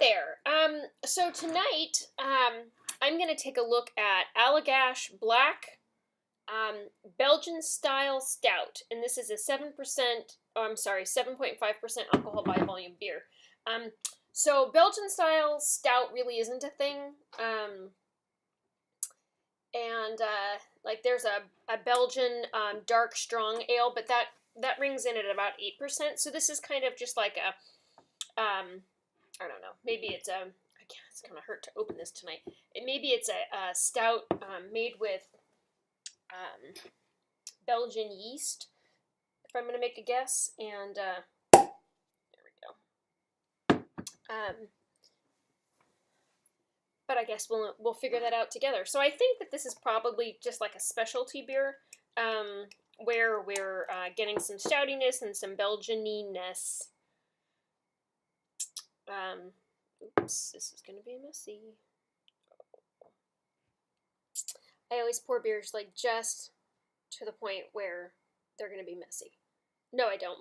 there. So tonight, I'm going to take a look at Allagash Black Belgian style stout, and this is a 7%, oh, I'm sorry, 7.5% alcohol by volume beer. So Belgian style stout really isn't a thing. Like there's a Belgian dark strong ale, but that rings in at about 8%. So this is kind of just like a I don't know. Maybe it's a. It's gonna hurt to open this tonight. Maybe it's a stout made with Belgian yeast, if I'm gonna make a guess. And there we go. But I guess we'll figure that out together. So I think that this is probably just like a specialty beer, where we're getting some stoutiness and some Belgianiness. Oops, this is gonna be messy. I always pour beers like just to the point where they're gonna be messy. No, I don't.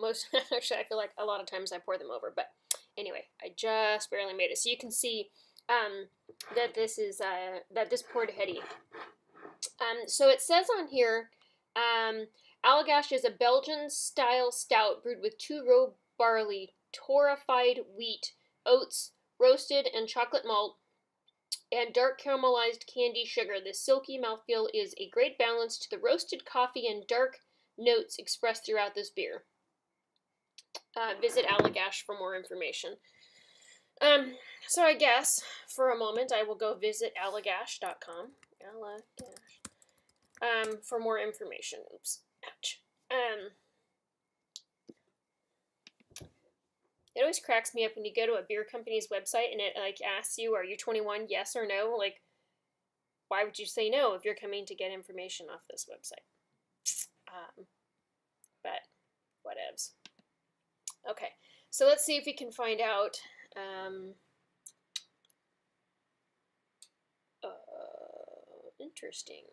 Actually, I feel like a lot of times I pour them over. But anyway, I just barely made it, so you can see that this is that this poured heady. So it says on here, Allagash is a Belgian style stout brewed with 2-row barley, torrefied wheat, oats, roasted and chocolate malt, and dark caramelized candy sugar. The silky mouthfeel is a great balance to the roasted coffee and dark notes expressed throughout this beer. Visit Allagash for more information. So I guess for a moment I will go visit allagash.com. Allagash. For more information. Oops. Ouch. It always cracks me up when you go to a beer company's website and it like asks you, are you 21, yes or no? Like, why would you say no if you're coming to get information off this website? But whatevs. Okay, so let's see if we can find out. Interesting.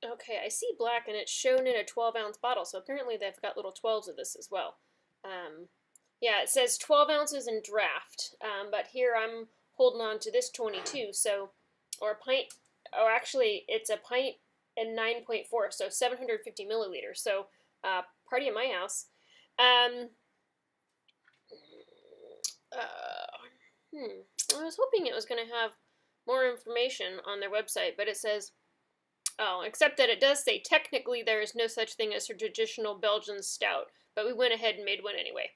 Okay, I see black and it's shown in a 12-ounce bottle, so apparently they've got little 12s of this as well. Yeah, it says 12 ounces in draft, but here I'm holding on to this 22, so, or a pint, or actually it's a pint and 9.4, so 750 milliliters, so party at my house. I was hoping it was going to have more information on their website, but it says, oh, except that it does say technically there is no such thing as a traditional Belgian stout, but we went ahead and made one anyway.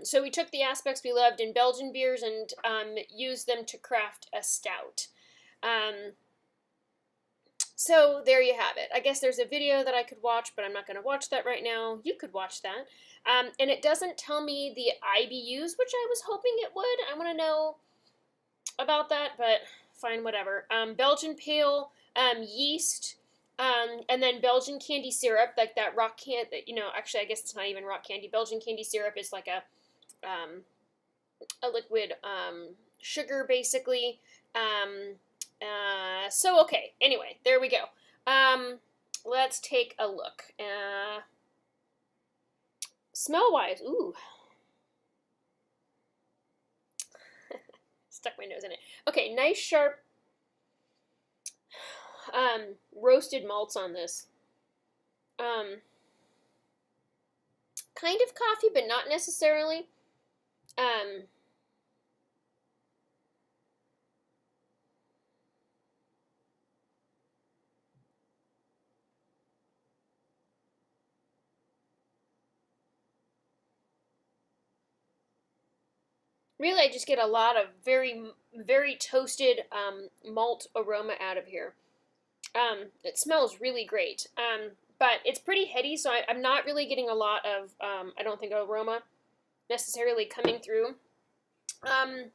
So we took the aspects we loved in Belgian beers and used them to craft a stout. So there you have it. I guess there's a video that I could watch, but I'm not going to watch that right now. You could watch that. And it doesn't tell me the IBUs, which I was hoping it would. I want to know about that, but fine, whatever. Belgian pale, yeast, and then Belgian candy syrup, like that rock candy, actually I guess it's not even rock candy. Belgian candy syrup is like a liquid sugar, basically. So, okay, anyway, there we go. Let's take a look. Smell-wise, ooh. Stuck my nose in it. Okay, nice, sharp, roasted malts on this. Kind of coffee, but not necessarily. Really, I just get a lot of very, very toasted malt aroma out of here. It smells really great, but it's pretty heady, so I'm not really getting a lot of, I don't think, aroma necessarily coming through.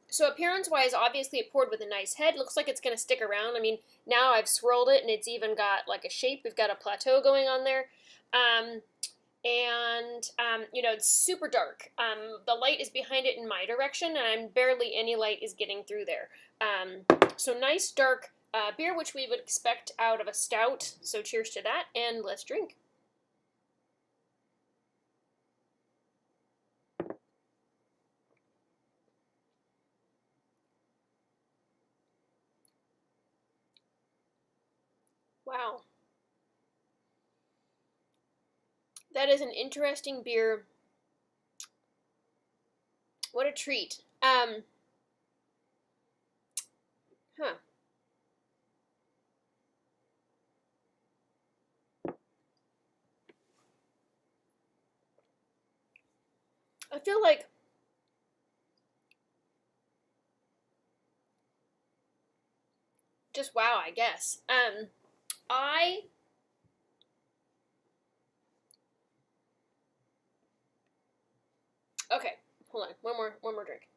So appearance-wise, obviously it poured with a nice head. Looks like it's going to stick around. I mean, now I've swirled it, and it's even got like a shape. We've got a plateau going on there. It's super dark. The light is behind it in my direction, and barely any light is getting through there. So nice dark beer, which we would expect out of a stout. So cheers to that, and let's drink. Wow. That is an interesting beer. What a treat. Huh. I feel like just wow, I guess. I okay. Hold on. One more drink.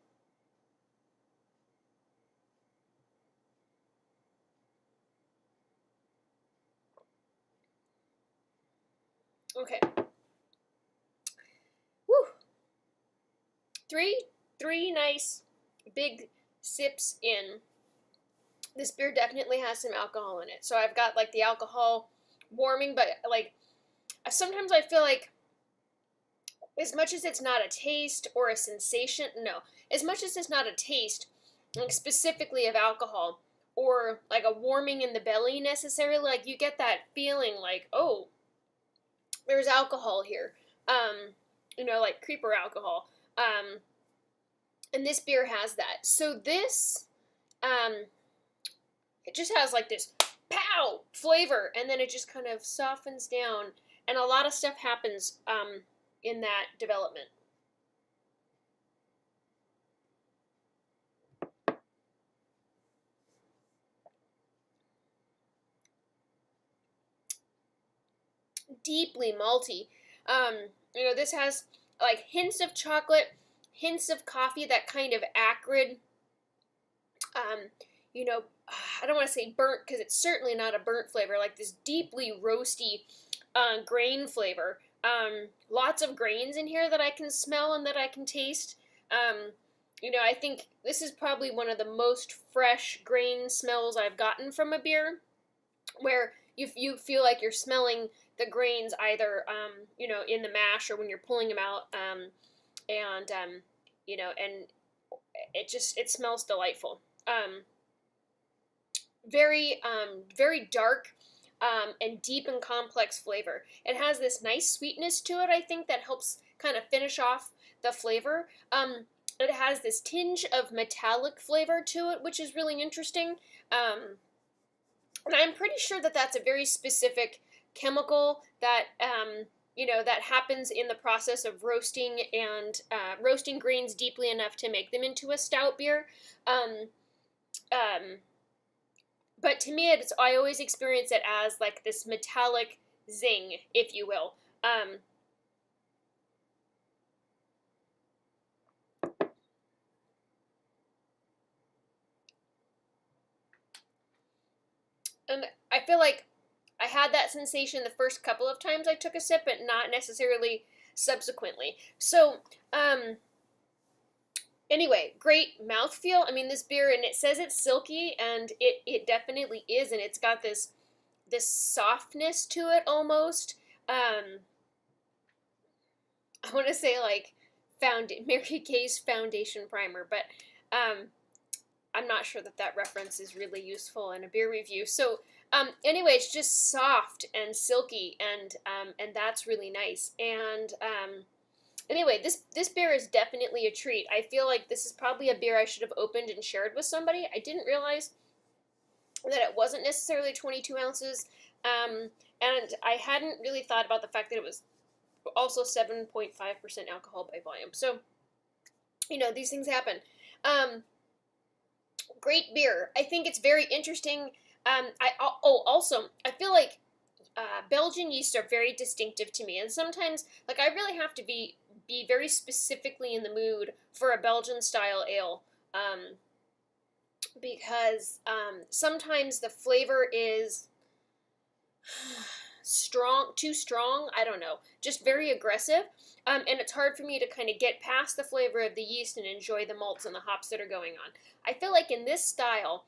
Okay. Woo. Three nice big sips in. This beer definitely has some alcohol in it. So I've got like the alcohol warming, but like sometimes I feel like as much as it's not a taste or a sensation, no, as much as it's not a taste, like specifically of alcohol or like a warming in the belly necessarily, like you get that feeling like, oh, there's alcohol here. Like creeper alcohol. And this beer has that. So this, it just has like this pow flavor, and then it just kind of softens down, and a lot of stuff happens in that development. Deeply malty. This has like hints of chocolate, hints of coffee, that kind of acrid, um, you know, I don't want to say burnt because it's certainly not a burnt flavor, like this deeply roasty grain flavor. Lots of grains in here that I can smell and that I can taste. I think this is probably one of the most fresh grain smells I've gotten from a beer, where you feel like you're smelling the grains either in the mash or when you're pulling them out, and it smells delightful. Very dark, and deep and complex flavor. It has this nice sweetness to it, I think, that helps kind of finish off the flavor. It has this tinge of metallic flavor to it, which is really interesting. And I'm pretty sure that that's a very specific chemical that that happens in the process of roasting and roasting grains deeply enough to make them into a stout beer. Um, um, but to me, I always experience it as like this metallic zing, if you will. And I feel like I had that sensation the first couple of times I took a sip, but not necessarily subsequently. So, anyway, great mouthfeel. I mean, this beer, and it says it's silky, and it definitely is, and it's got this softness to it almost. I want to say like Mary Kay's foundation primer, but I'm not sure that reference is really useful in a beer review. So anyway, it's just soft and silky, and that's really nice. And anyway, this beer is definitely a treat. I feel like this is probably a beer I should have opened and shared with somebody. I didn't realize that it wasn't necessarily 22 ounces, and I hadn't really thought about the fact that it was also 7.5% alcohol by volume. So, these things happen. Great beer. I think it's very interesting. Also, I feel like Belgian yeasts are very distinctive to me, and sometimes, like, I really have to be very specifically in the mood for a Belgian style ale, because sometimes the flavor is too strong. I don't know, just very aggressive, and it's hard for me to kind of get past the flavor of the yeast and enjoy the malts and the hops that are going on. I feel like in this style,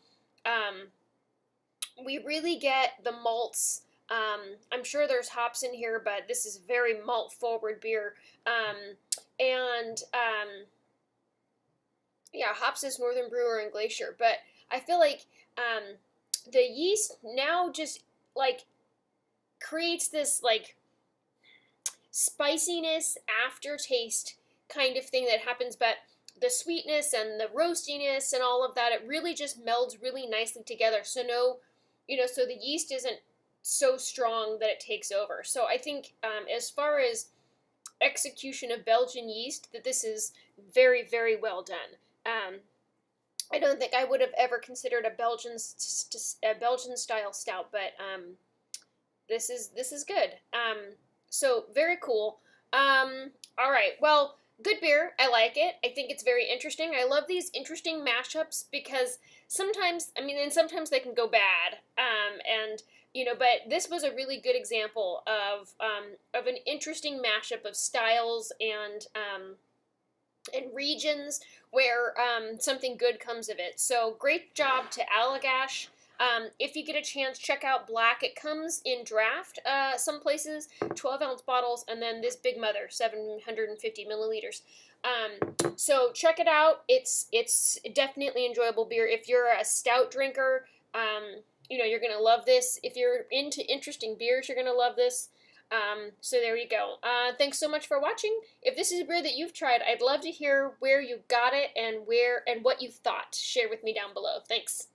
we really get the malts. I'm sure there's hops in here, but this is very malt forward beer. Yeah, hops is Northern Brewer and Glacier, but I feel like the yeast now just like creates this like spiciness aftertaste kind of thing that happens, but the sweetness and the roastiness and all of that, it really just melds really nicely together. So no, so the yeast isn't so strong that it takes over. So I think as far as execution of Belgian yeast, that this is very, very well done. I don't think I would have ever considered a Belgian style stout, but this is good. So very cool. All right, well, good beer. I like it. I think it's very interesting. I love these interesting mashups because sometimes, and sometimes they can go bad. And but this was a really good example of an interesting mashup of styles and regions where something good comes of it. So great job to Allagash. If you get a chance, check out Black. It comes in draft some places, 12-ounce bottles, and then this big mother, 750 milliliters. So check it out. It's definitely enjoyable beer. If you're a stout drinker, you're going to love this. If you're into interesting beers, you're going to love this. So there you go. Thanks so much for watching. If this is a beer that you've tried, I'd love to hear where you got it and what you thought. Share with me down below. Thanks.